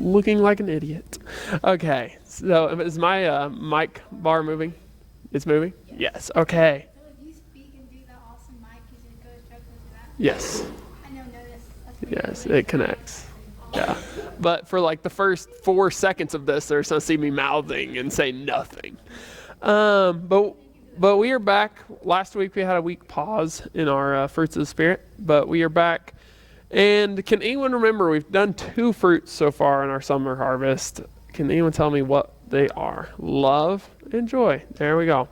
looking like an idiot. Okay, so is my mic bar moving? It's moving? Yes. Okay. So if you speak and do that awesome mic, is it goes directly to that? Yes. I know, notice. That's pretty Yes, good. it connects. Yeah. But for like the first 4 seconds of this, they're going to see me mouthing and say nothing. But we are back. Last week we had a week pause in our fruits of the spirit, but we are back. And can anyone remember we've done 2 fruits so far in our summer harvest? Can anyone tell me what they are? Love and joy. There we go.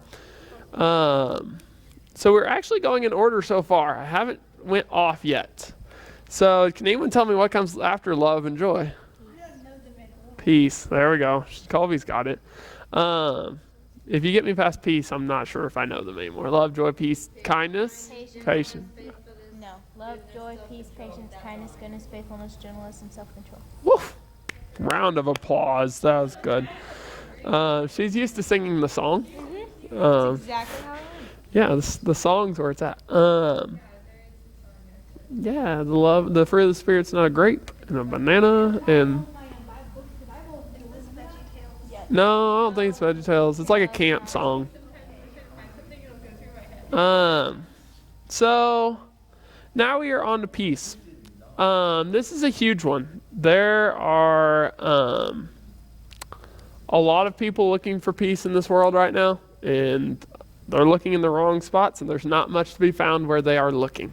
So we're actually going in order so far. I haven't went off yet. So can anyone tell me what comes after love and joy? I don't know them at all. Peace. There we go. Colby's got it. If you get me past peace, I'm not sure if I know them anymore. Love, joy, peace, kindness, patience. No. Love, joy, peace, patience, kindness, goodness, faithfulness, gentleness, and self-control. Woof. Round of applause. That was good. She's used to singing the song. Exactly how it is. Yeah, the song's where it's at. Yeah, the fruit of the spirit's not a grape and a banana and My book, the Bible, it was VeggieTales. no, I don't think it's VeggieTales. It's like a camp song. So now we are on to peace. This is a huge one. There are a lot of people looking for peace in this world right now, and they're looking in the wrong spots, and there's not much to be found where they are looking.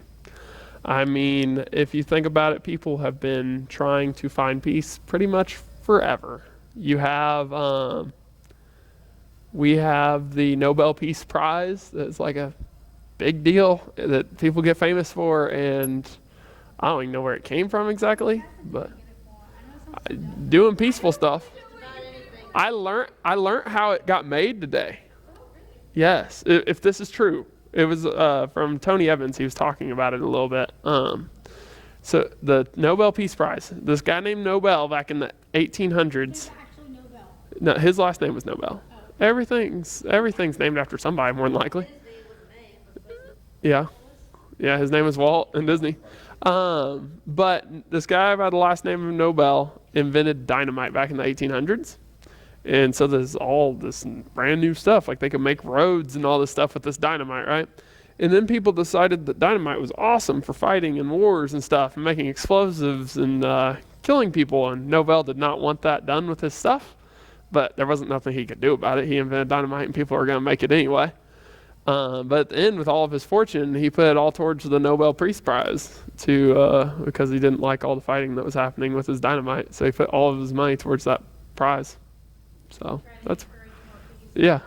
I mean, if you think about it, people have been trying to find peace pretty much forever. You have, we have the Nobel Peace Prize. That's like a big deal that people get famous for, and I don't even know where it came from exactly, but doing peaceful stuff. I learned how it got made today. Yes, if this is true. It was from Tony Evans. He was talking about it a little bit. So the Nobel Peace Prize. This guy named Nobel back in the 1800s. Actually, Nobel. No, his last name was Nobel. Everything's named after somebody more than likely. Yeah, his name is Walt and Disney. But this guy by the last name of Nobel invented dynamite back in the 1800s. And so there's all this brand new stuff, like they could make roads and all this stuff with this dynamite, right? And then people decided that dynamite was awesome for fighting in wars and stuff and making explosives and killing people. And Nobel did not want that done with his stuff, but there wasn't nothing he could do about it. He invented dynamite and people were going to make it anyway. But at the end, with all of his fortune, he put it all towards the Nobel Peace Prize because he didn't like all the fighting that was happening with his dynamite. So he put all of his money towards that prize. So that's, yeah.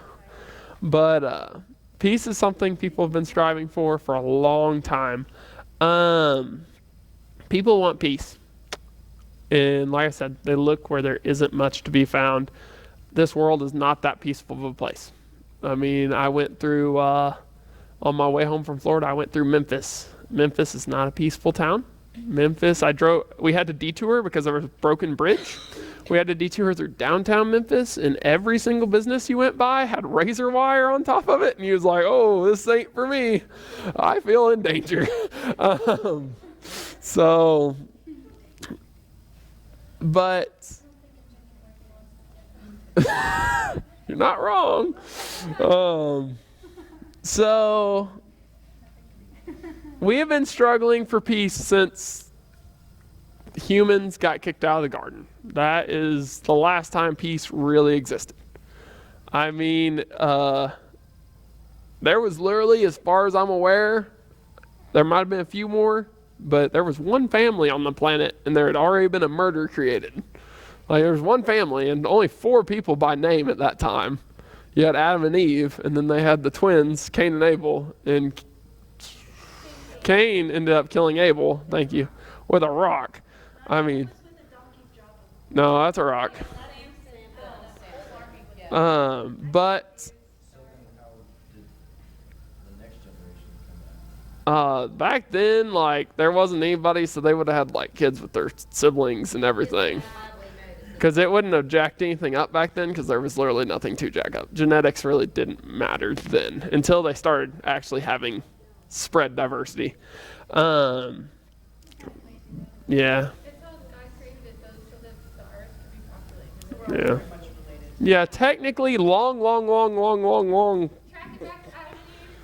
But peace is something people have been striving for a long time. People want peace. And like I said, they look where there isn't much to be found. This world is not that peaceful of a place. I mean, I went through, on my way home from Florida, I went through Memphis. Memphis is not a peaceful town. Memphis, we had to detour because there was a broken bridge. We had to detour through downtown Memphis, and every single business you went by had razor wire on top of it, and you was like, oh, this ain't for me. I feel in danger. But you're not wrong. So we have been struggling for peace since humans got kicked out of the garden. That is the last time peace really existed. I mean, there was literally, as far as I'm aware, there might have been a few more, but there was one family on the planet and there had already been a murder created. Like, there was one family and only 4 people by name at that time. You had Adam and Eve, and then they had the twins, Cain and Abel, and Cain ended up killing Abel, thank you, with a rock. I mean, no, that's a rock. But back then, like, there wasn't anybody, so they would have had like kids with their siblings and everything. Because it wouldn't have jacked anything up back then, because there was literally nothing to jack up. Genetics really didn't matter then until they started actually having spread diversity. Yeah. It's how God created it though, so that the earth Yeah. Yeah, technically, long. Track it back to Adam and Eve.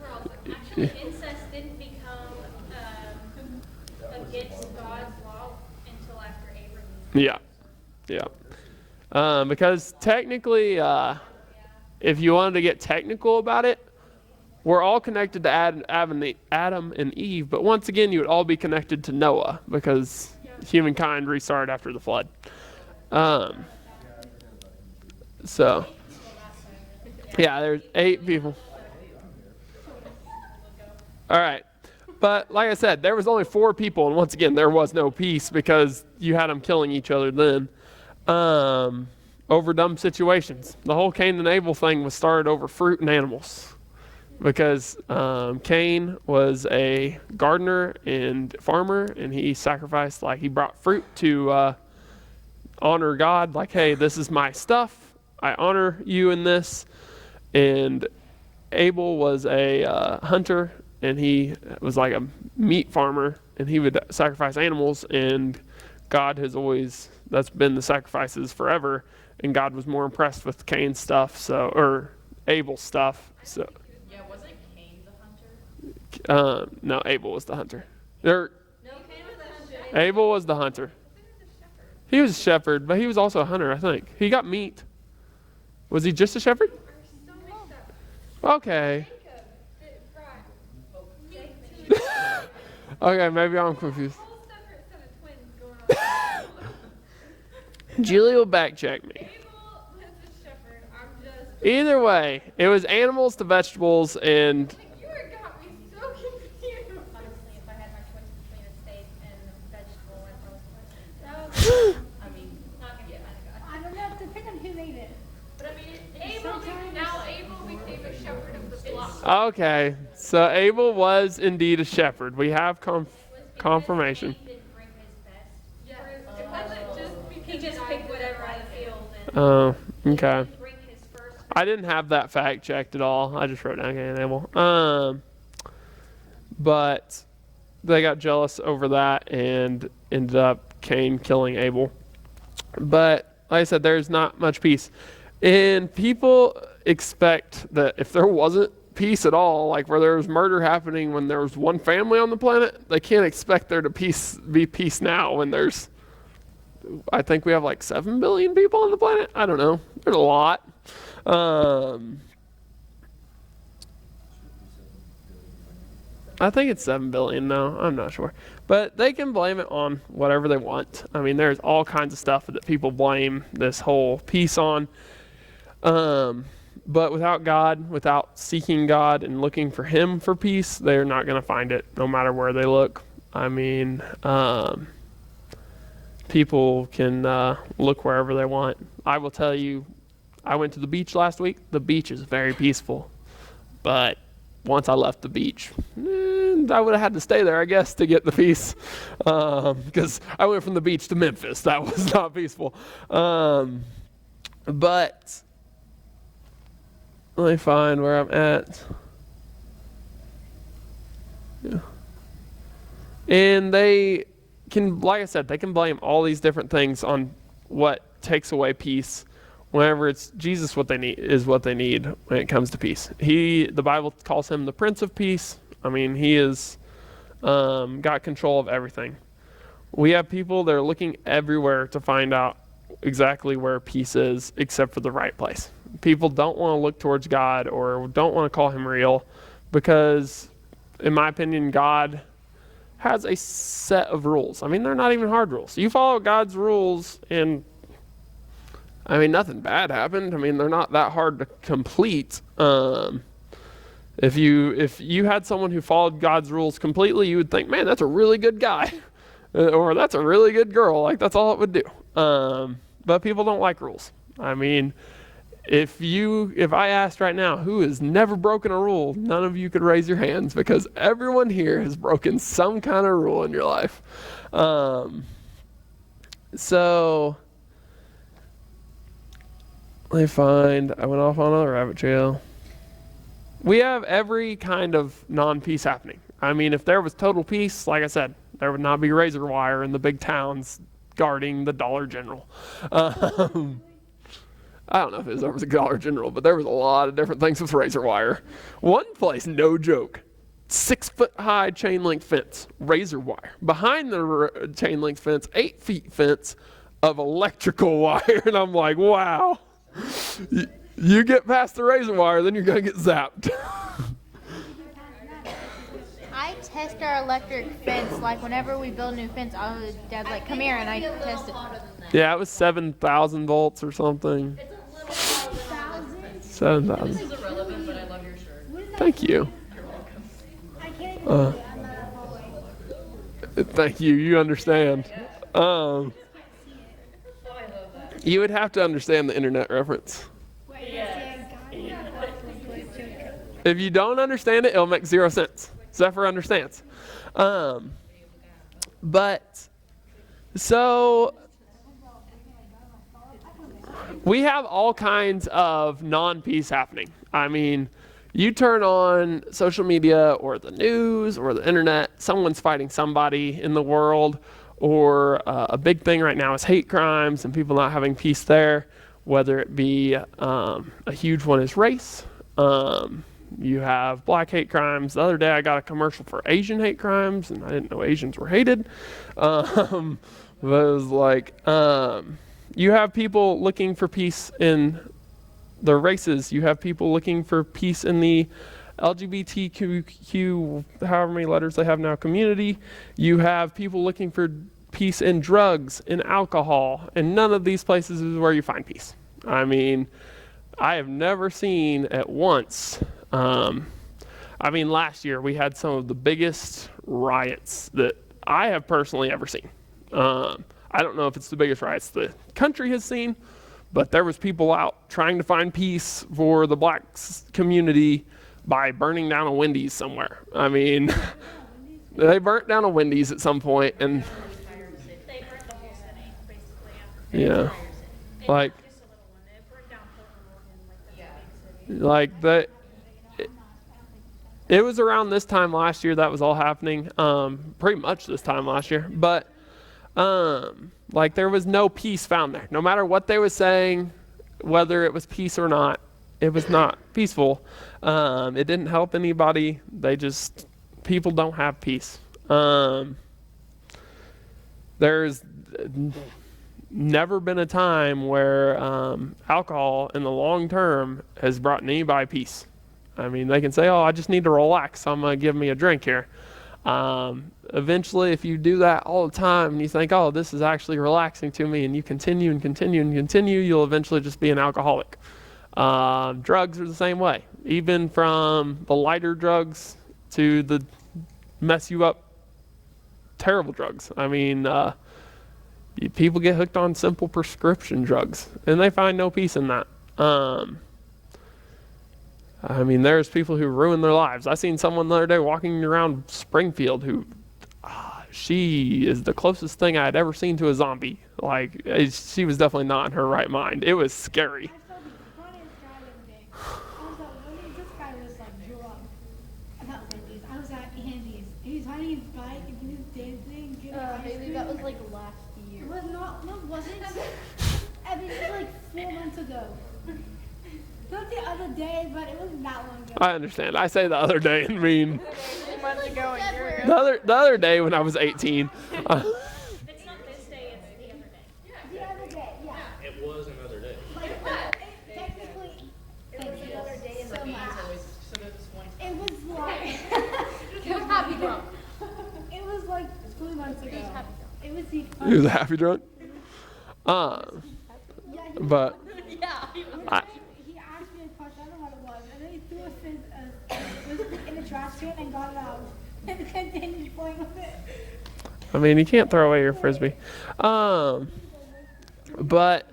We're also Actually, incest didn't become against God's law until after Abraham. Yeah. Because technically, if you wanted to get technical about it, we're all connected to Adam and Eve, but once again, you would all be connected to Noah because humankind restarted after the flood. So, yeah, there's 8 people. All right. But like I said, there was only 4 people, and once again, there was no peace because you had them killing each other then over dumb situations. The whole Cain and Abel thing was started over fruit and animals because Cain was a gardener and farmer, and he sacrificed, like he brought fruit to honor God, like, hey, this is my stuff. I honor you in this. And Abel was a hunter, and he was like a meat farmer, and he would sacrifice animals, and God has always, that's been the sacrifices forever, and God was more impressed with Cain's stuff, or Abel's stuff. So Yeah, wasn't Cain the hunter? no, Abel was the hunter. No, Cain was the hunter. Abel was the hunter. He was a shepherd, but he was also a hunter, I think. He got meat. Was he just a shepherd? Okay. Okay, maybe I'm confused. Julie will back check me. Either way, it was animals to vegetables, and You got me so confused. Honestly, if I had my choice between a steak and a vegetable, I'd probably choose. I mean, not gonna get mad at God. I don't know, depending on who made it. But I mean, Abel became a shepherd of the flock. okay. So Abel was indeed a shepherd. We have confirmation. He didn't bring his best. Yes. It wasn't just because He just picked whatever out of the field and Oh, okay. didn't bring his first. I didn't have that fact checked at all. I just wrote down Cain and Abel. But they got jealous over that and ended up Cain killing Abel. But like I said, there's not much peace. And people expect that if there wasn't peace at all, like where there was murder happening when there was one family on the planet, they can't expect there to be peace now when there's, I think we have like 7 billion people on the planet. I don't know. There's a lot. I think it's 7 billion now. I'm not sure. But they can blame it on whatever they want. I mean, there's all kinds of stuff that people blame this whole peace on. But without God, without seeking God and looking for Him for peace, they're not going to find it no matter where they look. I mean, people can look wherever they want. I will tell you, I went to the beach last week. The beach is very peaceful. But once I left the beach, I would have had to stay there, I guess, to get the peace. Because I went from the beach to Memphis. That was not peaceful. But let me find where I'm at. Yeah. And they can, like I said, they can blame all these different things on what takes away peace. Whenever it's Jesus, what they need is what they need when it comes to peace. The Bible calls him the Prince of Peace. I mean, he is got control of everything. We have people that are looking everywhere to find out exactly where peace is, except for the right place. People don't want to look towards God or don't want to call him real because, in my opinion, God has a set of rules. I mean, they're not even hard rules. You follow God's rules and I mean, nothing bad happened. I mean, they're not that hard to complete. If you had someone who followed God's rules completely, you would think, man, that's a really good guy. Or that's a really good girl. Like, that's all it would do. But people don't like rules. I mean, if I asked right now who has never broken a rule, none of you could raise your hands because everyone here has broken some kind of rule in your life. So let me find, I went off on another rabbit trail. We have every kind of non-peace happening. I mean, if there was total peace, like I said, there would not be razor wire in the big towns guarding the Dollar General. I don't know if it was over the Dollar General, but there was a lot of different things with razor wire. One place, no joke, 6 foot high chain link fence, razor wire. Behind the chain link fence, 8 feet fence of electrical wire. And I'm like, wow. You get past the razor wire, then you're going to get zapped. I test our electric fence. Like whenever we build a new fence, Dad's like, come here, and I test it. Yeah, it was 7,000 volts or something. 7,000. This is irrelevant, but I love your shirt. Thank you. I can't even do it. I'm not following. Thank you. You understand. You would have to understand the internet reference. If you don't understand it, it'll make 0 sense. Zephyr understands. But so we have all kinds of non-peace happening. I mean, you turn on social media or the news or the internet, someone's fighting somebody in the world, or a big thing right now is hate crimes and people not having peace there, whether it be a huge one is race. You have black hate crimes. The other day I got a commercial for Asian hate crimes, and I didn't know Asians were hated. But it was like, you have people looking for peace in the races. You have people looking for peace in the LGBTQ, however many letters they have now, community. You have people looking for peace in drugs, in alcohol, and none of these places is where you find peace. I mean, I have never seen at once. Last year we had some of the biggest riots that I have personally ever seen. I don't know if it's the biggest riots the country has seen, but there was people out trying to find peace for the black community by burning down a Wendy's somewhere. I mean, they burnt down a Wendy's at some point, and They burnt the whole city, basically. yeah, like Just a little one. They burned down Portland, Oregon, like that's a big city. it was around this time last year that was all happening, pretty much this time last year, but there was no peace found there. No matter what they were saying, whether it was peace or not, it was not peaceful. It didn't help anybody. People don't have peace. There's never been a time where alcohol in the long term has brought anybody peace. I mean, they can say, oh, I just need to relax, so I'm going to give me a drink here. Eventually, if you do that all the time and you think, oh, this is actually relaxing to me, and you continue and continue and continue, you'll eventually just be an alcoholic. Drugs are the same way. Even from the lighter drugs to the mess you up terrible drugs. I mean, people get hooked on simple prescription drugs, and they find no peace in that. There's people who ruin their lives. I seen someone the other day walking around Springfield who, she is the closest thing I had ever seen to a zombie. She was definitely not in her right mind. It was scary. I saw the funniest guy the other day. I was at Wendy's. This guy was like drunk. Not Wendy's. I was at Andy's. He was riding his bike and he was dancing. Getting ice Haley, cream. that was like last year. It was not. No, it wasn't. I mean, it was like 4 months ago. Not the other day, but it wasn't that long ago. I understand. I say the other day and mean 2 months ago, a year ago. the other day when I was 18. It's not this day, it's the other day. The other day, yeah. It was another day. Technically, it was another day in so much. So there's one. It was like, He was happy drunk. it was like 3 months ago. It was the He was a happy drunk. Yeah, But I, he asked me a question, I don't know what it was, and then he threw a fizz in the trash can and got it out. And continued playing with it. you can't throw away your frisbee. But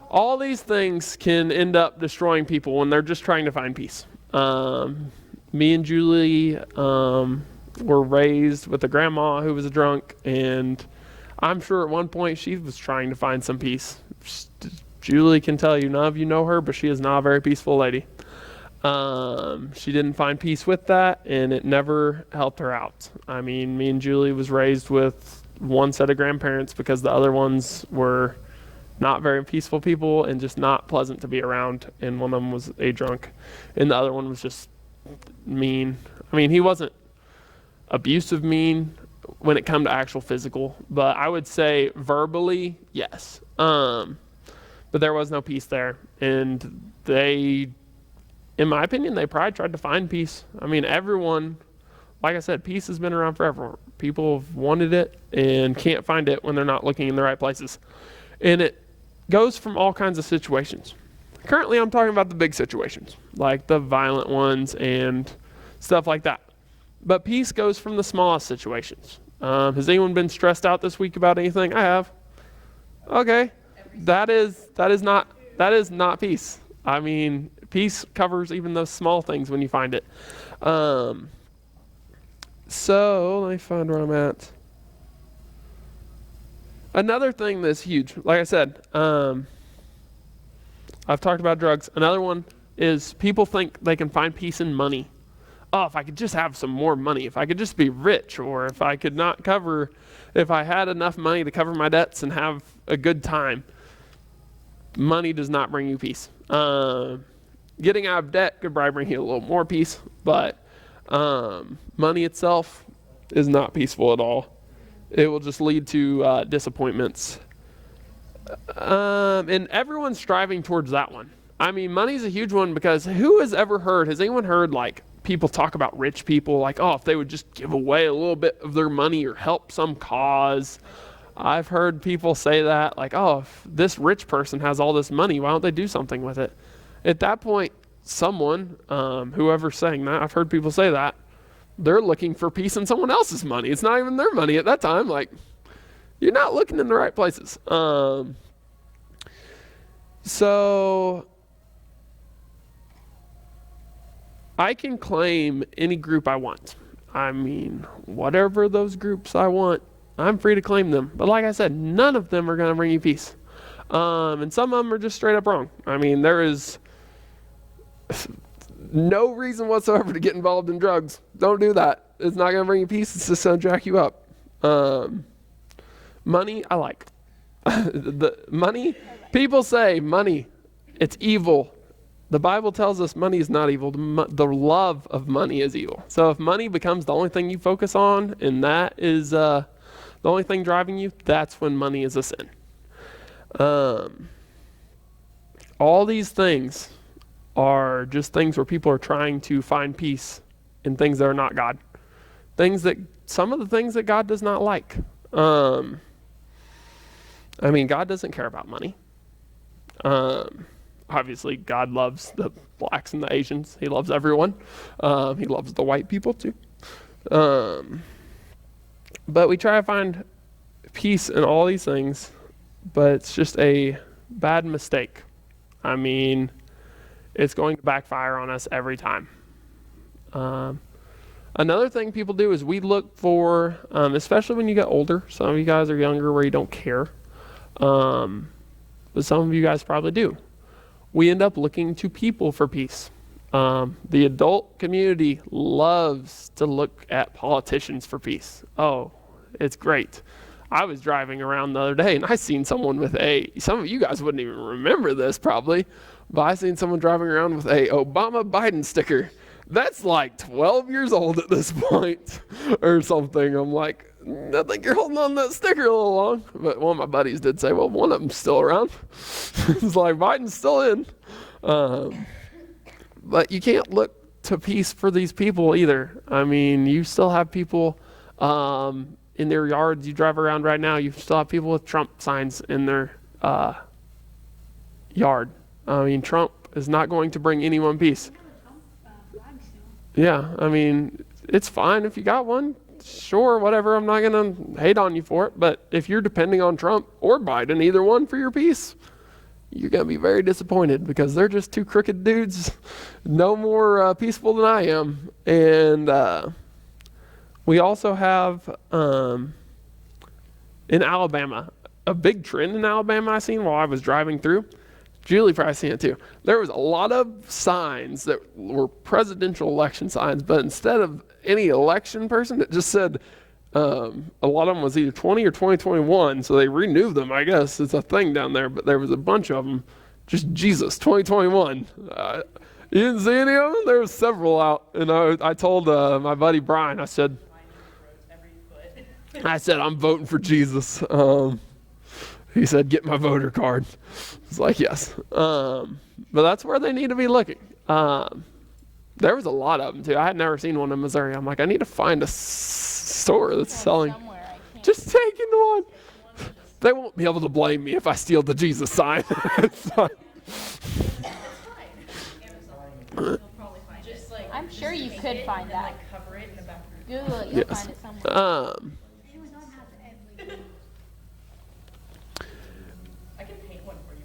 all these things can end up destroying people when they're just trying to find peace. Me and Julie were raised with a grandma who was a drunk, and I'm sure at one point she was trying to find some peace. Julie can tell you, none of you know her, but she is not a very peaceful lady. She didn't find peace with that, and it never helped her out. Me and Julie was raised with one set of grandparents because the other ones were not very peaceful people and just not pleasant to be around. And one of them was a drunk, and the other one was just mean. I mean, he wasn't abusive mean when it come to actual physical, but I would say verbally, yes. But there was no peace there, and they, in my opinion, they probably tried to find peace. I mean, everyone, like I said, peace has been around forever. People have wanted it and can't find it when they're not looking in the right places. And it goes from all kinds of situations. Currently, I'm talking about the big situations, like the violent ones and stuff like that. But peace goes from the smallest situations. Has anyone been stressed out this week about anything? I have. Okay. That is not peace. I mean, peace covers even those small things when you find it. So let me find where I'm at. Another thing that's huge, like I said, I've talked about drugs. Another one is people think they can find peace in money. Oh, if I could just have some more money, if I could just be rich, or if I had enough money to cover my debts and have a good time. Money does not bring you peace. Getting out of debt could probably bring you a little more peace, but money itself is not peaceful at all. It will just lead to disappointments. And everyone's striving towards that one. I mean, money's a huge one because has anyone heard like people talk about rich people, like, oh, if they would just give away a little bit of their money or help some cause. I've heard people say that, like, oh, if this rich person has all this money, why don't they do something with it? At that point, someone, whoever's saying that, I've heard people say that, they're looking for peace in someone else's money. It's not even their money at that time. Like, you're not looking in the right places. So I can claim any group I want. I mean, whatever those groups I want, I'm free to claim them. But like I said, none of them are going to bring you peace. And some of them are just straight up wrong. I mean, there is no reason whatsoever to get involved in drugs. Don't do that. It's not going to bring you peace. It's just going to jack you up. Money, I like. The money, people say money, it's evil. The Bible tells us money is not evil. The love of money is evil. So if money becomes the only thing you focus on, and that is the only thing driving you, that's when money is a sin. All these things are just things where people are trying to find peace in things that are not God. Some of the things that God does not like. I mean, God doesn't care about money. Obviously, God loves the blacks and the Asians. He loves everyone. He loves the white people too. But we try to find peace in all these things, but it's just a bad mistake. I mean, it's going to backfire on us every time. Another thing people do is we look for, especially when you get older, some of you guys are younger where you don't care, but some of you guys probably do. We end up looking to people for peace. The adult community loves to look at politicians for peace. Oh, it's great. I was driving around the other day and I seen someone with some of you guys wouldn't even remember this probably, but I seen someone driving around with a Obama Biden sticker. That's like 12 years old at this point or something. I'm like, I think you're holding on to that sticker a little long. But one of my buddies did say, well, one of them's still around. It's like, Biden's still in. But you can't look to peace for these people either. I mean, you still have people in their yards. You drive around right now, you still have people with Trump signs in their yard. I mean, Trump is not going to bring anyone peace. Yeah, I mean, it's fine if you got one. Sure, whatever. I'm not going to hate on you for it. But if you're depending on Trump or Biden, either one for your peace, you're going to be very disappointed because they're just two crooked dudes, no more peaceful than I am. And we also have, in Alabama, a big trend in Alabama I seen while I was driving through. Julie probably seen it too. There was a lot of signs that were presidential election signs, but instead of any election person, it just said A lot of them was either 20 or 2021, so they renewed them. I guess it's a thing down there, but there was a bunch of them. Just Jesus 2021. You didn't see any of them? There was several out, and I told my buddy Brian. I said, I'm voting for Jesus. He said, get my voter card. It's like, yes. But that's where they need to be looking. There was a lot of them too. I had never seen one in Missouri. I'm like, I need to find a store that's selling. Somewhere I can't. Just taking one. They won't be able to blame me if I steal the Jesus sign. It's fine. Just like I'm sure you could find that. like cover it in the back. Google it, you'll Yes. find it somewhere. Amazon has everything. I can paint one for you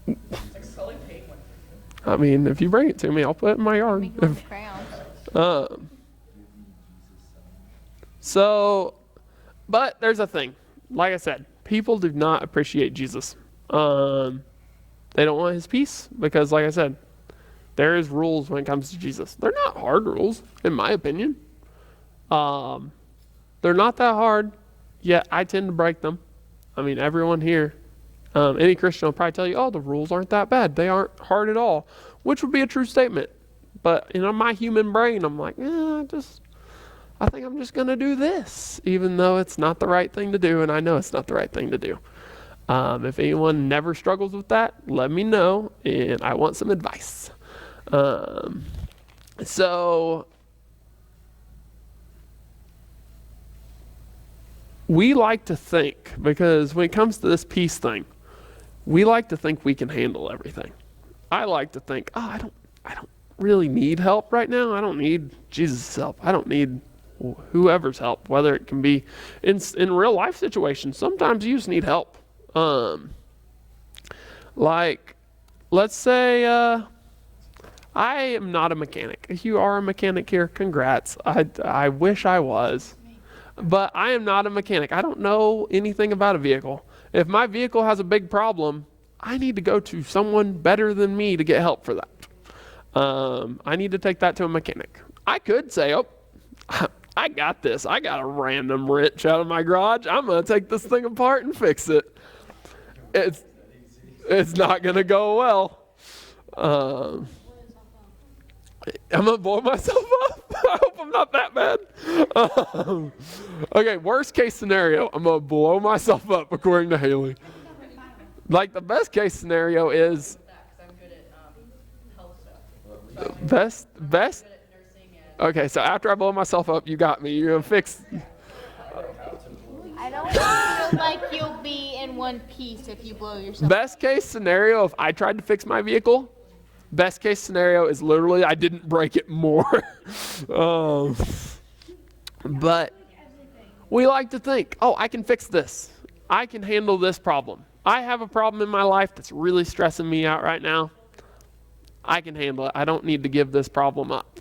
maybe. I can probably paint one for you. I mean, if you bring it to me, I'll put it in my yard. Make one with crayons. So, but there's a thing. Like I said, people do not appreciate Jesus. They don't want his peace because, like I said, there is rules when it comes to Jesus. They're not hard rules, in my opinion. They're not that hard, yet I tend to break them. I mean, everyone here, any Christian will probably tell you, oh, the rules aren't that bad. They aren't hard at all, which would be a true statement. But in my human brain, I'm like, I think I'm just going to do this, even though it's not the right thing to do, and I know it's not the right thing to do. If anyone never struggles with that, let me know, and I want some advice. So we like to think, because when it comes to this peace thing, we like to think we can handle everything. I like to think, I don't really need help right now. I don't need Jesus' help. I don't need whoever's help, whether it can be in real life situations. Sometimes you just need help. Like, let's say I am not a mechanic. If you are a mechanic here, congrats. I wish I was. But I am not a mechanic. I don't know anything about a vehicle. If my vehicle has a big problem, I need to go to someone better than me to get help for that. I need to take that to a mechanic. I could say, I got this. I got a random wrench out of my garage. I'm going to take this thing apart and fix it. It's not going to go well. I'm going to blow myself up. I hope I'm not that bad. Okay, worst case scenario, I'm going to blow myself up according to Haley. Like the best case scenario is I'm good at health stuff. best. Okay, so after I blow myself up, you got me. You're going to fix. I don't feel like you'll be in one piece if you blow yourself. Best case scenario, if I tried to fix my vehicle, best case scenario is literally I didn't break it more. But we like to think, I can fix this. I can handle this problem. I have a problem in my life that's really stressing me out right now. I can handle it. I don't need to give this problem up.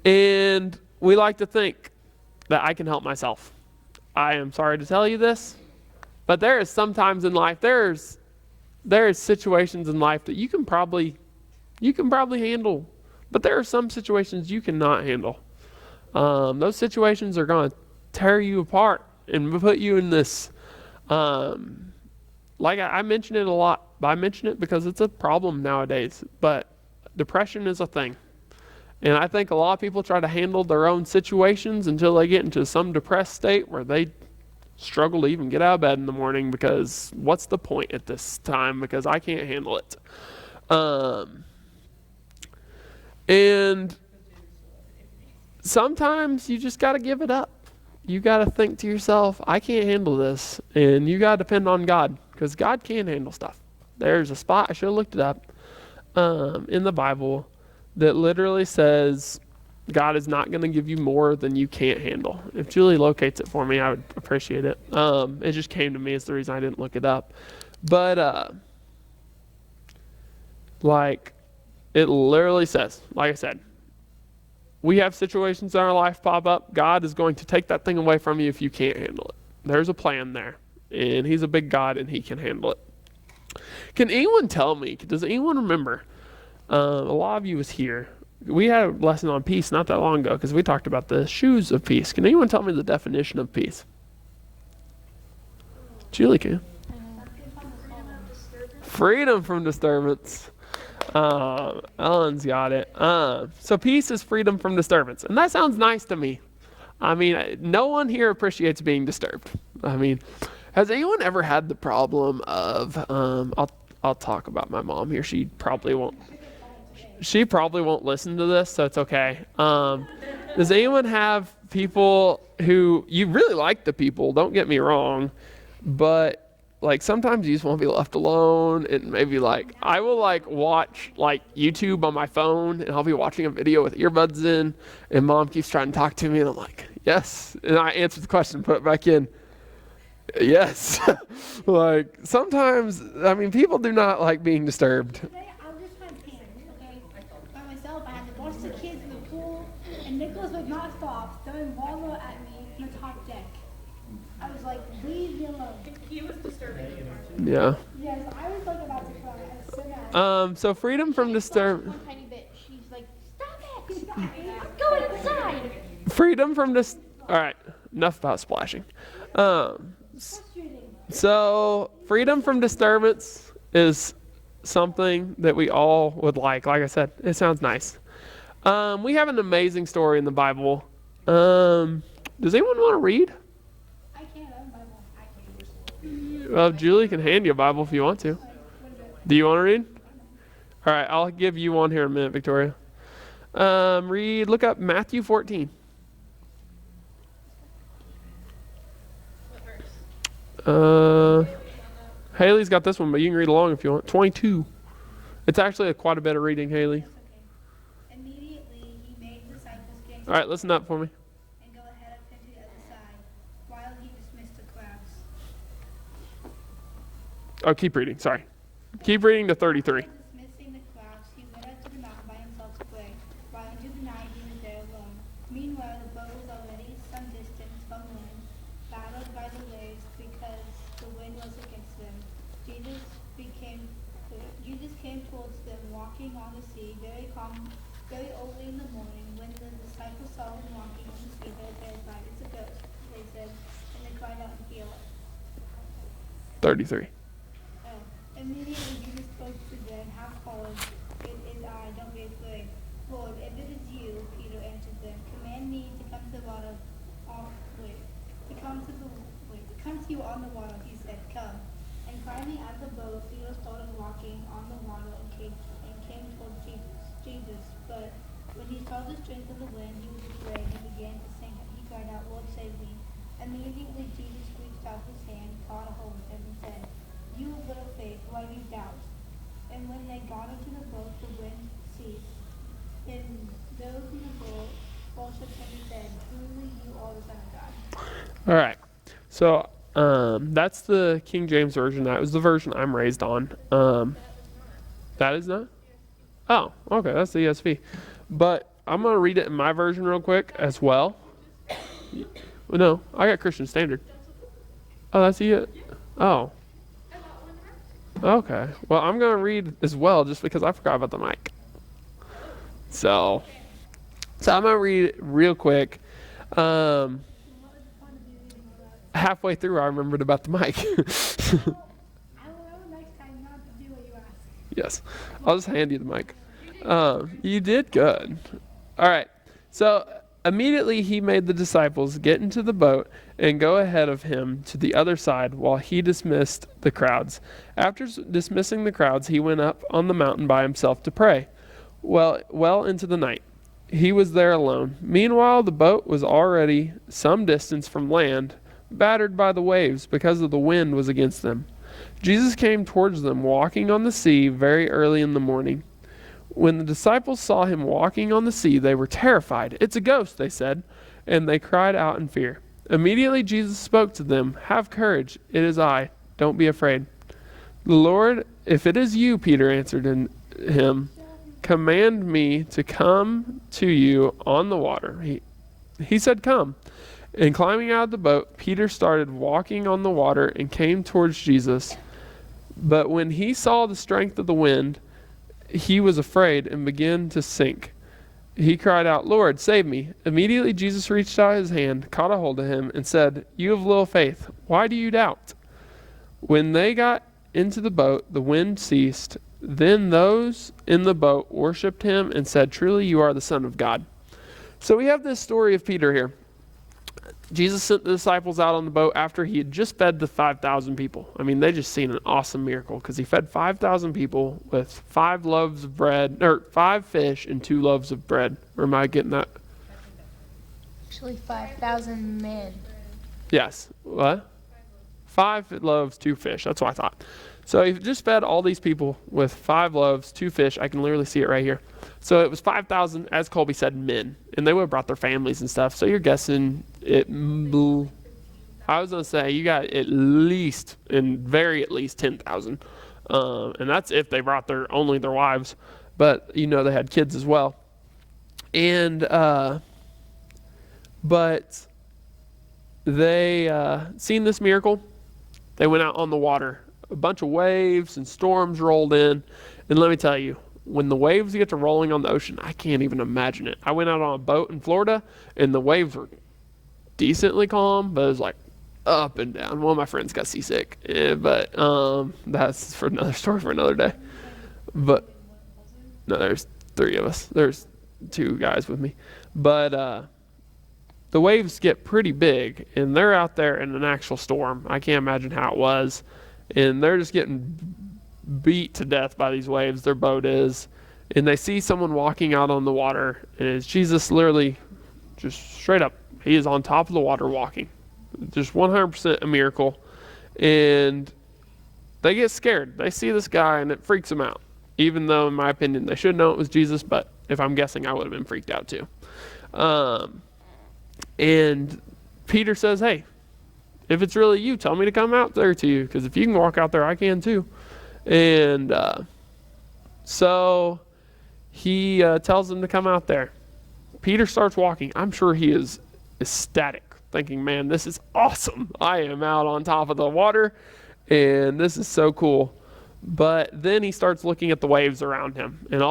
And we like to think that I can help myself. I am sorry to tell you this, but there is sometimes in life, there is situations in life that you can probably handle, but there are some situations you cannot handle. Those situations are going to tear you apart and put you in this, like I mention it a lot, but I mention it because it's a problem nowadays, but depression is a thing. And I think a lot of people try to handle their own situations until they get into some depressed state where they struggle to even get out of bed in the morning because what's the point at this time? Because I can't handle it. And sometimes you just got to give it up. You got to think to yourself, I can't handle this. And you got to depend on God because God can handle stuff. There's a spot, I should have looked it up, in the Bible that literally says God is not going to give you more than you can't handle. If Julie locates it for me, I would appreciate it. It just came to me as the reason I didn't look it up. But, like, it literally says, like I said, we have situations in our life pop up. God is going to take that thing away from you if you can't handle it. There's a plan there. And he's a big God and he can handle it. Can anyone tell me, does anyone remember, a lot of you was here, We had a lesson on peace not that long ago because we talked about the shoes of peace. Can anyone tell me the definition of peace? Julie can. Freedom from disturbance. Ellen's got it. So peace is freedom from disturbance. And that sounds nice to me. I mean, no one here appreciates being disturbed. I mean, has anyone ever had the problem of, I'll talk about my mom here. She probably won't listen to this, so it's okay. Does anyone have people who, you really like the people, don't get me wrong, but like sometimes you just want to be left alone, and maybe like I will like watch like YouTube on my phone, and I'll be watching a video with earbuds in, and mom keeps trying to talk to me, and I'm like, yes, and I answer the question, put it back in. Yes. Like sometimes, I mean, people do not like being disturbed. Today, I was just trying to pan, okay? By myself, I had to watch the kids in the pool, and Nicholas would not stop throwing water at me from the top deck. I was like, leave me alone. He was disturbing you. Yeah. Yes, I was like about to cry. I was so mad. So freedom from disturbance. One tiny bit. She's like, stop it! I'm going inside. Freedom from all right, enough about splashing. So freedom from disturbance is something that we all would like. Like I said, it sounds nice. We have an amazing story in the Bible. Does anyone want to read? I can't own Bible. I can't. Well, Julie can hand you a Bible if you want to. Do you want to read? All right, I'll give you one here in a minute, Victoria. Look up Matthew 14. Haley's got this one, but you can read along if you want. 22. It's actually quite a bit of reading, Haley. That's okay. Immediately, he made the disciples get All right, listen up for me. and go ahead of him to the other side, while he dismissed the crowds. Oh, keep reading. Sorry. Keep reading to 33. Dismissing the crowds, he went up to the mountain by himself to pray, while into the night he was there alone. Meanwhile, the boat was already some distance from land, battered by the waves because the wind was against them. Jesus came towards them, walking on the sea, very calm, very early in the morning. When the disciples saw him walking on the sea, they were terrified. It's a ghost, they said, and they cried out in fear. 33. Immediately Jesus spoke to them, half-called, "It is I, don't be afraid." "Lord, if it is you," Peter answered them, "command me to come to the water." To come to you on the water, he said, "Come." And climbing out of the boat, Peter started walking on the water and came toward Jesus. But when he saw the strength of the wind, he was afraid and began to sink. He cried out, "Lord, save me." Immediately Jesus reached out his hand, caught a hold of him, and said, "You of little faith, why do you doubt?" And when they got into the boat, the wind ceased. And those in the boat worshipped him and said, "Truly you are the Son of God." All right. So that's the King James Version. That was the version I'm raised on. That is not? Oh, okay. That's the ESV. But I'm going to read it in my version real quick as well. Well, no, I got Christian Standard. Oh, that's it? Oh. Okay. Well, I'm going to read as well just because I forgot about the mic. So I'm going to read it real quick. Halfway through, I remembered about the mic. I will next time not to do what you ask. Yes. I'll just hand you the mic. You did good. All right. So immediately he made the disciples get into the boat and go ahead of him to the other side while he dismissed the crowds. After dismissing the crowds, he went up on the mountain by himself to pray. Well into the night. He was there alone. Meanwhile, the boat was already some distance from land, battered by the waves because of the wind was against them. Jesus came towards them, walking on the sea very early in the morning. When the disciples saw him walking on the sea, they were terrified. "It's a ghost," they said, and they cried out in fear. Immediately Jesus spoke to them, "Have courage, it is I. Don't be afraid." "Lord, if it is you," Peter answered him, "command me to come to you on the water." He said, "Come." And climbing out of the boat, Peter started walking on the water and came towards Jesus. But when he saw the strength of the wind, he was afraid and began to sink. he cried out, "Lord, save me." Immediately Jesus reached out his hand, caught a hold of him, and said, "You have little faith. Why do you doubt?" When they got into the boat, the wind ceased. Then those in the boat worshipped him and said, "Truly you are the Son of God." So we have this story of Peter here. Jesus sent the disciples out on the boat after he had just fed the 5,000 people. I mean, they just seen an awesome miracle because he fed 5,000 people with 5 loaves of bread, or 5 fish and 2 loaves of bread. Or am I getting that? Actually, 5,000 men. Yes. What? 5 loaves, 2 fish. That's what I thought. So he just fed all these people with 5 loaves, 2 fish. I can literally see it right here. So it was 5,000, as Colby said, men. And they would have brought their families and stuff. So you're guessing I was going to say you got at least, and very at least 10,000. And that's if they brought only their wives. But, they had kids as well. And, but they seen this miracle. They went out on the water. A bunch of waves and storms rolled in. And let me tell you, when the waves get to rolling on the ocean, I can't even imagine it. I went out on a boat in Florida, and the waves were decently calm, but it was like up and down. One of my friends got seasick, but that's for another story for another day. But no, there's 3 of us. There's 2 guys with me. But the waves get pretty big, and they're out there in an actual storm. I can't imagine how it was. And they're just getting beat to death by these waves, their boat is. And they see someone walking out on the water, and it's Jesus, literally just straight up. He is on top of the water walking. Just 100% a miracle. And they get scared. They see this guy, and it freaks them out. Even though, in my opinion, they should know it was Jesus, but if I'm guessing, I would have been freaked out too. And Peter says, "Hey, if it's really you, tell me to come out there to you, because if you can walk out there, I can too." And so he tells them to come out there. Peter starts walking. I'm sure he is ecstatic, thinking, "Man, this is awesome. I am out on top of the water, and this is so cool." But then he starts looking at the waves around him, and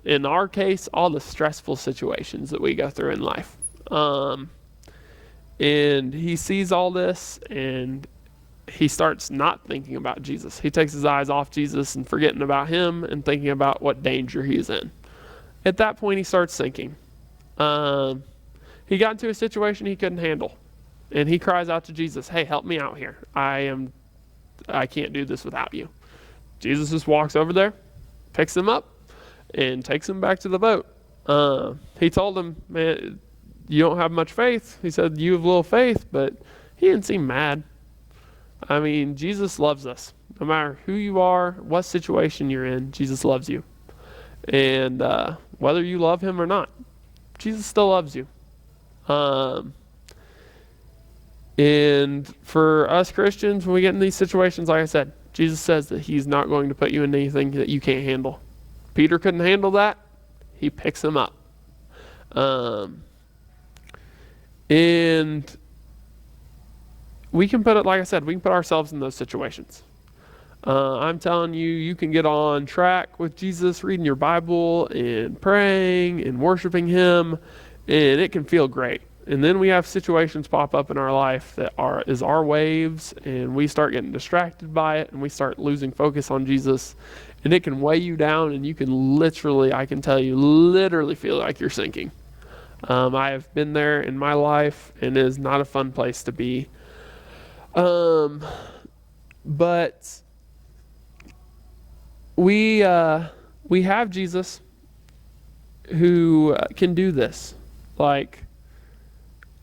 in our case, all the stressful situations that we go through in life. And he sees all this, and he starts not thinking about Jesus. He takes his eyes off Jesus and forgetting about him and thinking about what danger he's in. At that point, he starts sinking. He got into a situation he couldn't handle, and he cries out to Jesus, "Hey, help me out here. I can't do this without you." Jesus just walks over there, picks him up, and takes him back to the boat. He told him, "Man, you don't have much faith." He said, "You have little faith," but he didn't seem mad. I mean, Jesus loves us. No matter who you are, what situation you're in, Jesus loves you. And whether you love him or not, Jesus still loves you. And for us Christians, when we get in these situations, like I said, Jesus says that he's not going to put you in anything that you can't handle. Peter couldn't handle that. He picks him up. And we can put it, like I said, we can put ourselves in those situations. I'm telling you, you can get on track with Jesus, reading your Bible and praying and worshiping him, and it can feel great. And then we have situations pop up in our life that is our waves, and we start getting distracted by it, and we start losing focus on Jesus, and it can weigh you down, and you can literally, I can tell you, literally feel like you're sinking. I have been there in my life, and it is not a fun place to be. But we have Jesus who can do this, like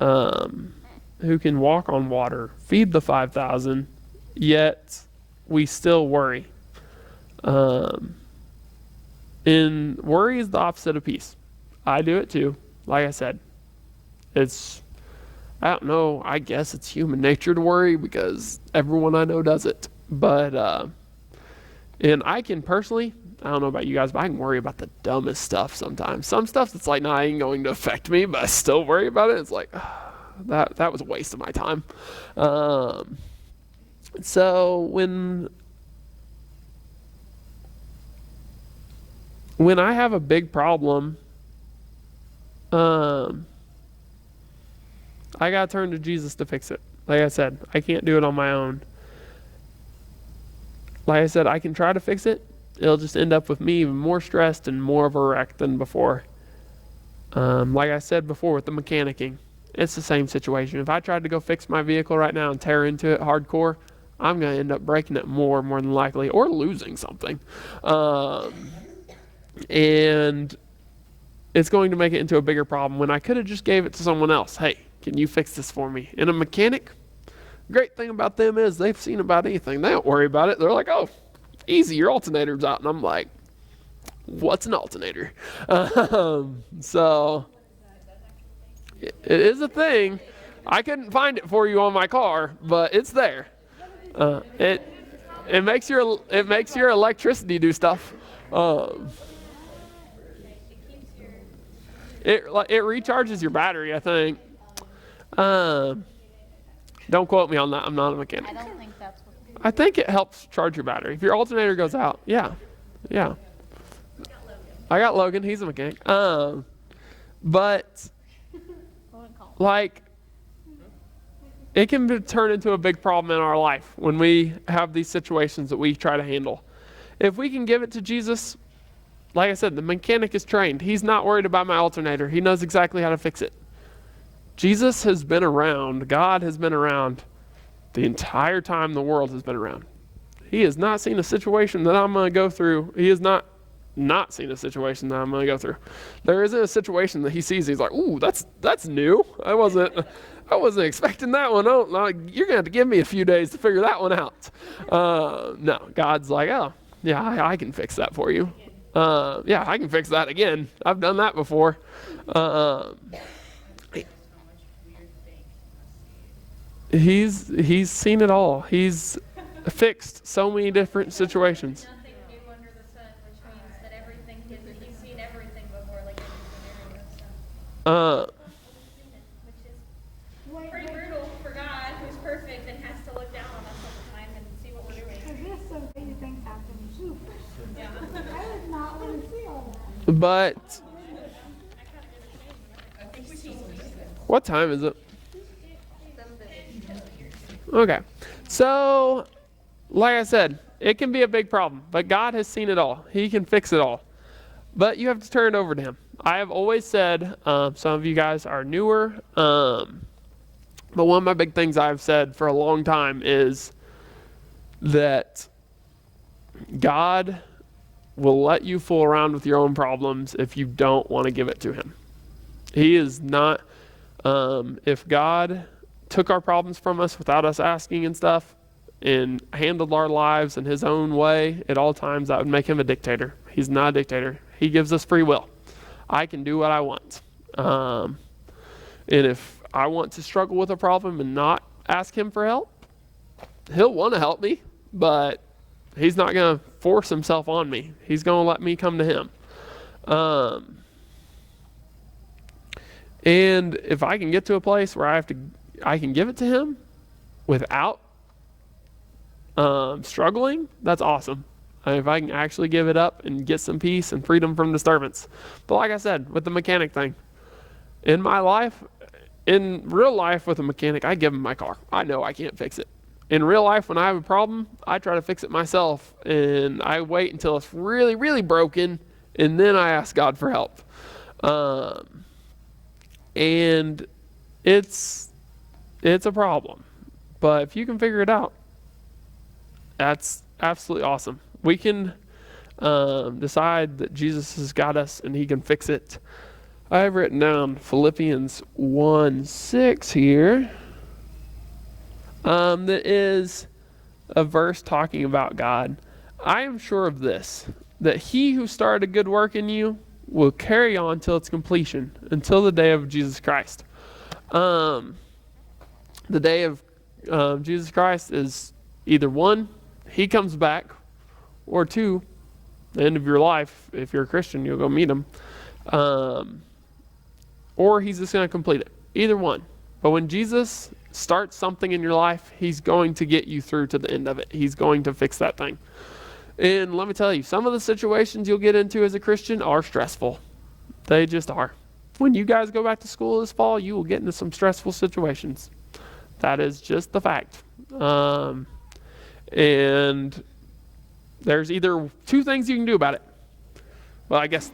who can walk on water, feed the 5,000, yet we still worry. And worry is the opposite of peace. I do it too. Like I said, I don't know, I guess it's human nature to worry because everyone I know does it. But, and I can personally, I don't know about you guys, but I can worry about the dumbest stuff sometimes. Some stuff that's like, nah, it ain't going to affect me, but I still worry about it. It's like, that was a waste of my time. So when I have a big problem I got to turn to Jesus to fix it. Like I said, I can't do it on my own. Like I said, I can try to fix it. It'll just end up with me even more stressed and more of a wreck than before. Like I said before with the mechanicking, it's the same situation. If I tried to go fix my vehicle right now and tear into it hardcore, I'm going to end up breaking it more than likely, or losing something. And it's going to make it into a bigger problem when I could have just gave it to someone else. Hey, can you fix this for me? And a mechanic, great thing about them is they've seen about anything. They don't worry about it. They're like, oh, easy, your alternator's out. And I'm like, what's an alternator? So it is a thing. I couldn't find it for you on my car, but it's there. It makes your electricity do stuff. It recharges your battery, I think. Don't quote me on that. I'm not a mechanic. I don't think that's what. I think it helps charge your battery. If your alternator goes out, yeah. I got Logan. He's a mechanic. But like, it can turn into a big problem in our life when we have these situations that we try to handle. If we can give it to Jesus, like I said, the mechanic is trained. He's not worried about my alternator. He knows exactly how to fix it. Jesus has been around. God has been around the entire time the world has been around. He has not seen a situation that I'm going to go through. He has not seen a situation that I'm going to go through. There isn't a situation that he sees. He's like, ooh, that's new. I wasn't expecting that one. Oh, you're going to have to give me a few days to figure that one out. No, God's like, oh, yeah, I can fix that for you. Yeah, I can fix that again. I've done that before. He's seen it all. He's fixed so many different situations. Nothing new under the sun, which means that everything he's seen everything before, like in the scenario. So, which is pretty brutal for God, who's perfect and has to look down on us all the time and see what we're doing. Because there's some crazy things happening too. Yeah. I would not want to see all that. But what time is it? Okay. So, like I said, it can be a big problem, but God has seen it all. He can fix it all. But you have to turn it over to him. I have always said, some of you guys are newer, but one of my big things I've said for a long time is that God will let you fool around with your own problems if you don't want to give it to him. He is not, if God took our problems from us without us asking and stuff and handled our lives in his own way at all times, that would make him a dictator. He's not a dictator. He gives us free will. I can do what I want. And if I want to struggle with a problem and not ask him for help, he'll want to help me, but he's not going to force himself on me. He's going to let me come to him. And if I can get to a place where I can give it to him without struggling, that's awesome. If I can actually give it up and get some peace and freedom from disturbance. But like I said, with the mechanic thing, in my life, in real life with a mechanic, I give him my car. I know I can't fix it. In real life, when I have a problem, I try to fix it myself, and I wait until it's really, really broken, and then I ask God for help. And it's a problem. But if you can figure it out, that's absolutely awesome. We can decide that Jesus has got us and he can fix it. I have written down Philippians 1:6 here. That is a verse talking about God. I am sure of this, that he who started a good work in you will carry on till its completion, until the day of Jesus Christ. The day of Jesus Christ is either one, he comes back, or two, the end of your life. If you're a Christian, you'll go meet him. Or he's just going to complete it. Either one. But when Jesus starts something in your life, he's going to get you through to the end of it. He's going to fix that thing. And let me tell you, some of the situations you'll get into as a Christian are stressful. They just are. when you guys go back to school this fall, you will get into some stressful situations. That is just the fact. And there's either two things you can do about it. Well, I guess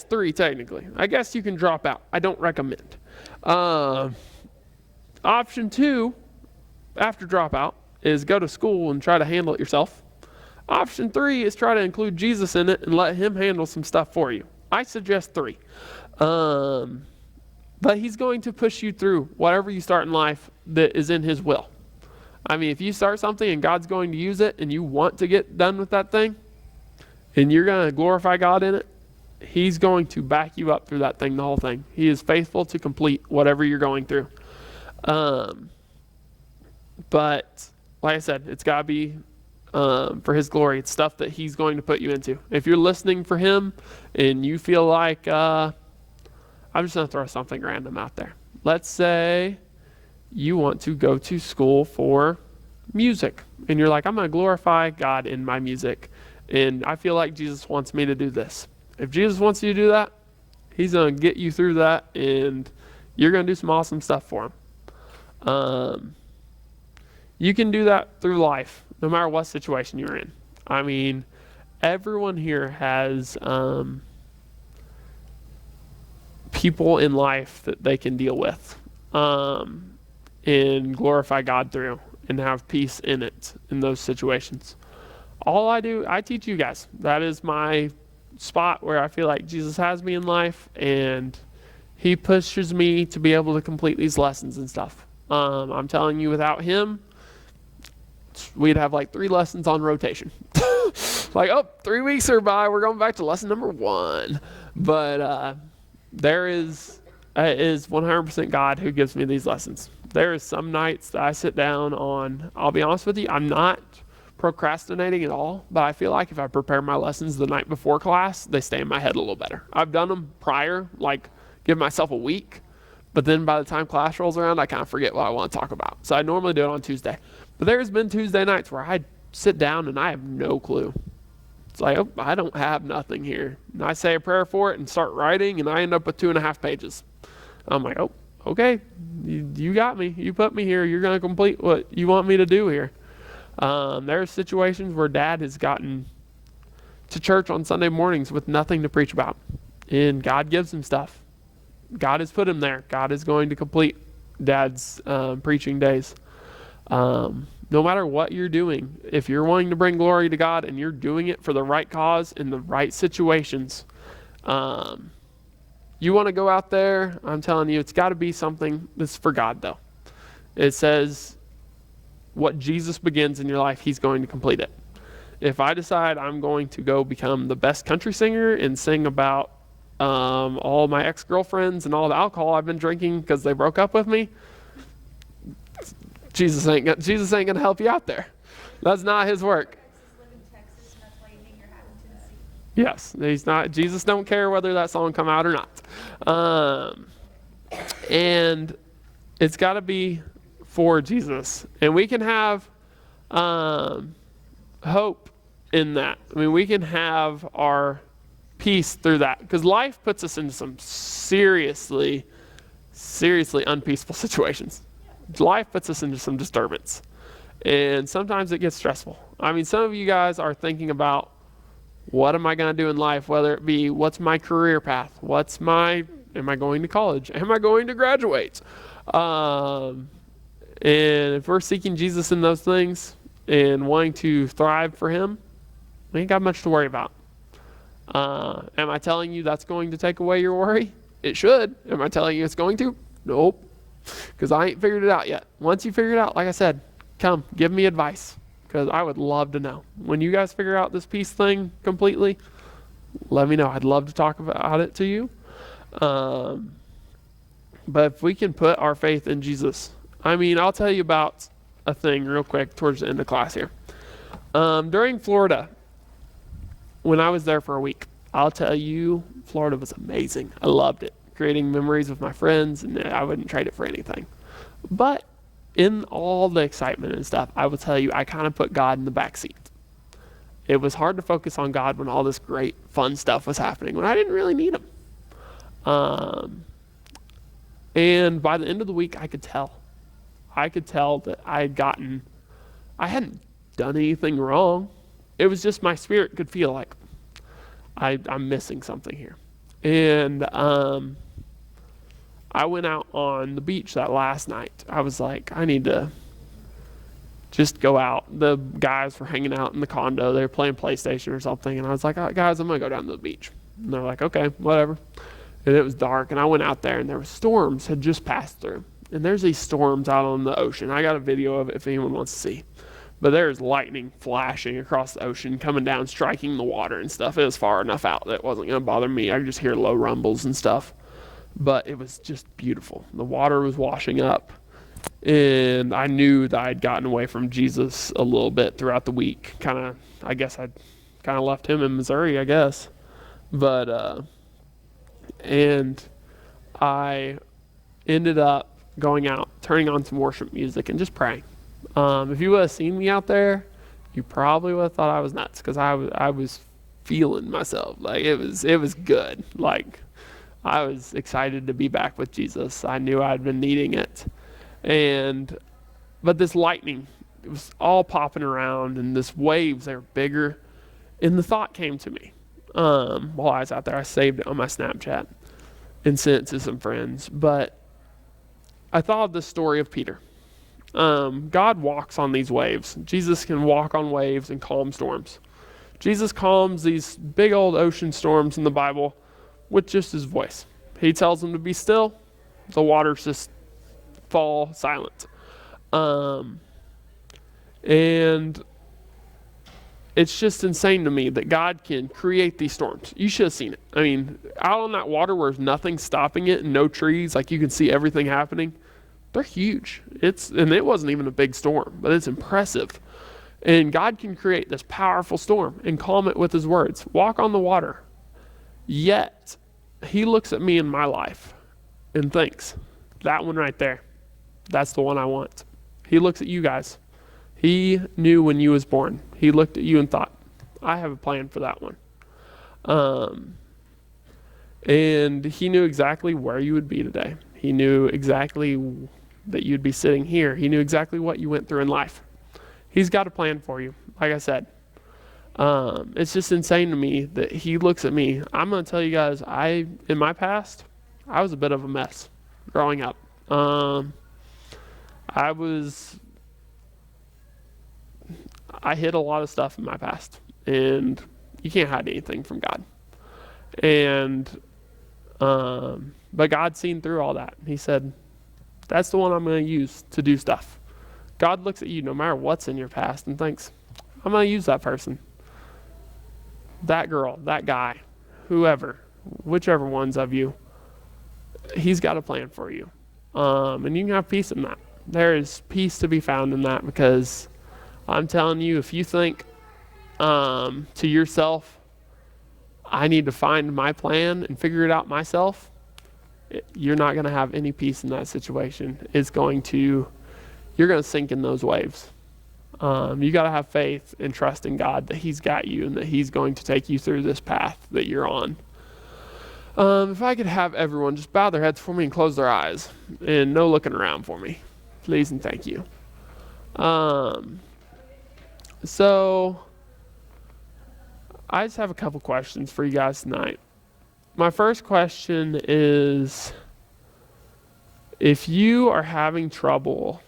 three technically. I guess you can drop out. I don't recommend. Option two, after dropout, is go to school and try to handle it yourself. Option three is try to include Jesus in it and let him handle some stuff for you. I suggest three. But he's going to push you through whatever you start in life that is in his will. I mean, if you start something and God's going to use it and you want to get done with that thing and you're going to glorify God in it, he's going to back you up through that thing, the whole thing. He is faithful to complete whatever you're going through. But like I said, it's got to be for his glory. It's stuff that he's going to put you into. If you're listening for him and you feel like, I'm just going to throw something random out there. Let's say you want to go to school for music and you're like, I'm going to glorify God in my music. And I feel like Jesus wants me to do this. If Jesus wants you to do that, he's going to get you through that and you're going to do some awesome stuff for him. You can do that through life, no matter what situation you're in. I mean, everyone here has people in life that they can deal with and glorify God through and have peace in it, in those situations. All I do, I teach you guys. That is my spot where I feel like Jesus has me in life and he pushes me to be able to complete these lessons and stuff. I'm telling you, without him, we'd have like 3 lessons on rotation. Like, 3 weeks are by, we're going back to lesson number 1. But there is 100% God who gives me these lessons. There is some nights that I sit down on, I'll be honest with you, I'm not procrastinating at all, but I feel like if I prepare my lessons the night before class, they stay in my head a little better. I've done them prior, like give myself a week, but then by the time class rolls around, I kind of forget what I want to talk about. So I normally do it on Tuesday. But there's been Tuesday nights where I sit down and I have no clue. It's like, I don't have nothing here. And I say a prayer for it and start writing, and I end up with 2.5 pages. I'm like, okay, you got me. You put me here. You're going to complete what you want me to do here. There's situations where Dad has gotten to church on Sunday mornings with nothing to preach about. And God gives him stuff. God has put him there. God is going to complete Dad's preaching days. No matter what you're doing, if you're wanting to bring glory to God and you're doing it for the right cause in the right situations, you want to go out there, I'm telling you, it's got to be something that's for God, though. It says what Jesus begins in your life, he's going to complete it. If I decide I'm going to go become the best country singer and sing about all my ex-girlfriends and all the alcohol I've been drinking because they broke up with me, Jesus ain't gonna help you out there. That's not his work. Yes, he's not. Jesus don't care whether that song come out or not. And it's got to be for Jesus, and we can have hope in that. I mean, we can have our peace through that, because life puts us into some seriously unpeaceful situations. Life puts us into some disturbance, and sometimes it gets stressful. I mean, some of you guys are thinking about, what am I going to do in life? Whether it be, what's my career path? Am I going to college? Am I going to graduate? And if we're seeking Jesus in those things and wanting to thrive for him, we ain't got much to worry about. Am I telling you that's going to take away your worry? It should. Am I telling you it's going to? Nope. Because I ain't figured it out yet. Once you figure it out, like I said, come, give me advice. Because I would love to know. When you guys figure out this peace thing completely, let me know. I'd love to talk about it to you. But if we can put our faith in Jesus, I mean, I'll tell you about a thing real quick towards the end of class here. During Florida, when I was there for a week, I'll tell you, Florida was amazing. I loved it. Creating memories with my friends, and I wouldn't trade it for anything. But in all the excitement and stuff, I will tell you, I kind of put God in the back seat. It was hard to focus on God when all this great, fun stuff was happening, when I didn't really need him. And by the end of the week, I could tell. I could tell that I hadn't done anything wrong. It was just my spirit could feel like I'm missing something here. And I went out on the beach that last night. I was like, I need to just go out. The guys were hanging out in the condo. They were playing PlayStation or something. And I was like, "All right, guys, I'm going to go down to the beach." And they're like, "Okay, whatever." And it was dark. And I went out there and there were storms had just passed through. And there's these storms out on the ocean. I got a video of it if anyone wants to see. But there's lightning flashing across the ocean, coming down, striking the water and stuff. It was far enough out that it wasn't going to bother me. I could just hear low rumbles and stuff. But it was just beautiful. The water was washing up. And I knew that I'd gotten away from Jesus a little bit throughout the week. I guess I'd kind of left him in Missouri, I guess. But, and I ended up going out, turning on some worship music and just praying. If you would have seen me out there, you probably would have thought I was nuts because I was feeling myself. Like it was good. Like I was excited to be back with Jesus. I knew I'd been needing it. But this lightning, it was all popping around and this waves, they were bigger. And the thought came to me while I was out there. I saved it on my Snapchat and sent it to some friends. But I thought of the story of Peter. God walks on these waves. Jesus can walk on waves and calm storms. Jesus calms these big old ocean storms in the Bible with just his voice. He tells them to be still. The waters just fall silent. And it's just insane to me that God can create these storms. You should have seen it. I mean, out on that water where there's nothing stopping it and no trees, like you can see everything happening. They're huge. And it wasn't even a big storm, but it's impressive. And God can create this powerful storm and calm it with his words. Walk on the water. Yet, he looks at me in my life and thinks, that one right there, that's the one I want. He looks at you guys. He knew when you was born. He looked at you and thought, I have a plan for that one. And he knew exactly where you would be today. He knew exactly that you'd be sitting here. He knew exactly what you went through in life. He's got a plan for you, like I said. It's just insane to me that he looks at me. I'm going to tell you guys, in my past, I was a bit of a mess growing up. I hid a lot of stuff in my past, and you can't hide anything from God. But God's seen through all that. He said, that's the one I'm going to use to do stuff. God looks at you no matter what's in your past and thinks, I'm going to use that person. That girl, that guy, whoever, whichever ones of you, he's got a plan for you. And you can have peace in that. There is peace to be found in that, because I'm telling you, if you think to yourself, I need to find my plan and figure it out myself, you're not going to have any peace in that situation. You're going to sink in those waves. You got to have faith and trust in God that he's got you and that he's going to take you through this path that you're on. If I could have everyone just bow their heads for me and close their eyes and no looking around for me, please and thank you. So I just have a couple questions for you guys tonight. My first question is, if you are having trouble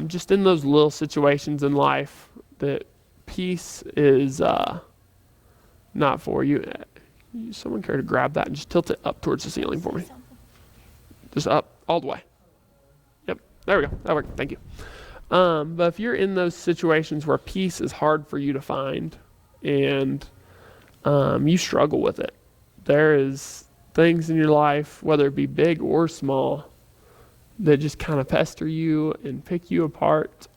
just in those little situations in life that peace is not for you, someone care to grab that and just tilt it up towards the ceiling for me? Just up, all the way. Yep, there we go. That worked. Thank you. But if you're in those situations where peace is hard for you to find and you struggle with it, there is things in your life, whether it be big or small, that just kind of pester you and pick you apart,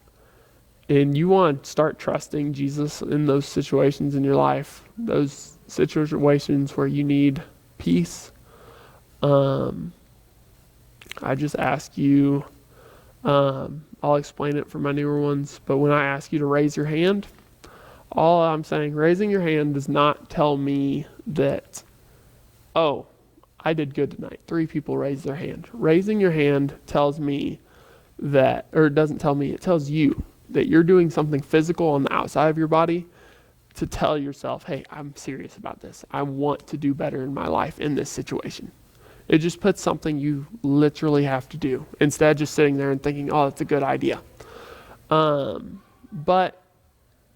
and you want to start trusting Jesus in those situations in your life, those situations where you need peace. I just ask you, I'll explain it for my newer ones, but when I ask you to raise your hand, all I'm saying, raising your hand does not tell me that, oh, I did good tonight. 3 people raised their hand. Raising your hand tells me that, or it doesn't tell me, it tells you that you're doing something physical on the outside of your body to tell yourself, hey, I'm serious about this. I want to do better in my life in this situation. It just puts something you literally have to do instead of just sitting there and thinking, oh, that's a good idea. But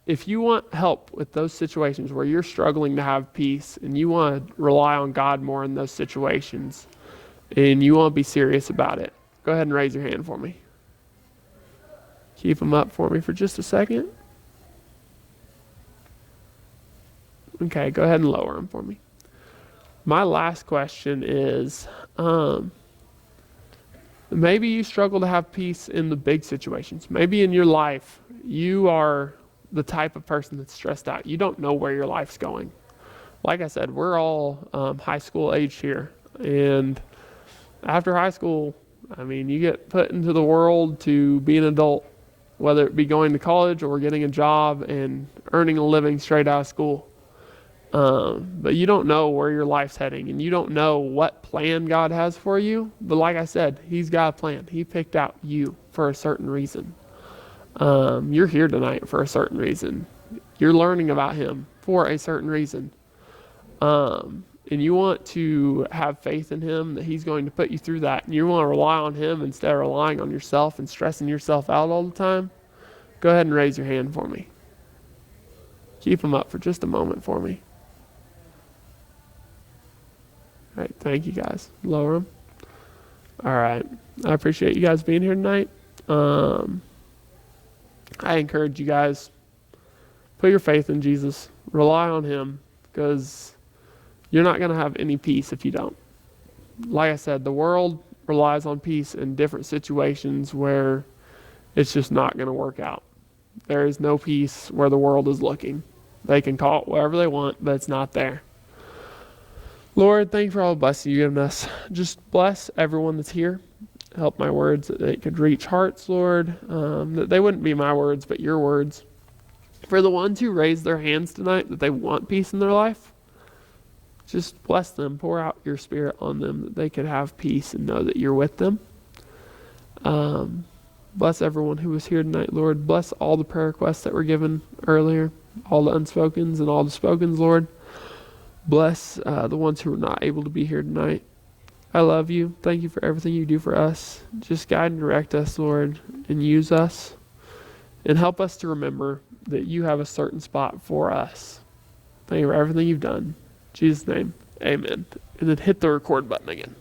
if you want help with those situations where you're struggling to have peace and you want to rely on God more in those situations and you want to be serious about it, go ahead and raise your hand for me. Keep them up for me for just a second. Okay, go ahead and lower them for me. My last question is, maybe you struggle to have peace in the big situations. Maybe in your life, you are the type of person that's stressed out. You don't know where your life's going. Like I said, we're all high school aged here. And after high school, I mean, you get put into the world to be an adult, whether it be going to college or getting a job and earning a living straight out of school. But you don't know where your life's heading, and you don't know what plan God has for you. But like I said, He's got a plan. He picked out you for a certain reason. You're here tonight for a certain reason. You're learning about Him for a certain reason. And you want to have faith in Him that He's going to put you through that. And you want to rely on Him instead of relying on yourself and stressing yourself out all the time. Go ahead and raise your hand for me. Keep them up for just a moment for me. All right, thank you guys. Lower them. All right, I appreciate you guys being here tonight. I encourage you guys, put your faith in Jesus. Rely on Him, because you're not going to have any peace if you don't. Like I said, the world relies on peace in different situations where it's just not going to work out. There is no peace where the world is looking. They can call it whatever they want, but it's not there. Lord, thank you for all the blessings you've given us. Just bless everyone that's here. Help my words that they could reach hearts, Lord, that they wouldn't be my words, but your words. For the ones who raised their hands tonight, that they want peace in their life, just bless them. Pour out your Spirit on them, that they could have peace and know that you're with them. Bless everyone who was here tonight, Lord. Bless all the prayer requests that were given earlier, all the unspokens and all the spokens, Lord. Bless the ones who were not able to be here tonight. I love you. Thank you for everything you do for us. Just guide and direct us, Lord, and use us. And help us to remember that you have a certain spot for us. Thank you for everything you've done. In Jesus' name, amen. And then hit the record button again.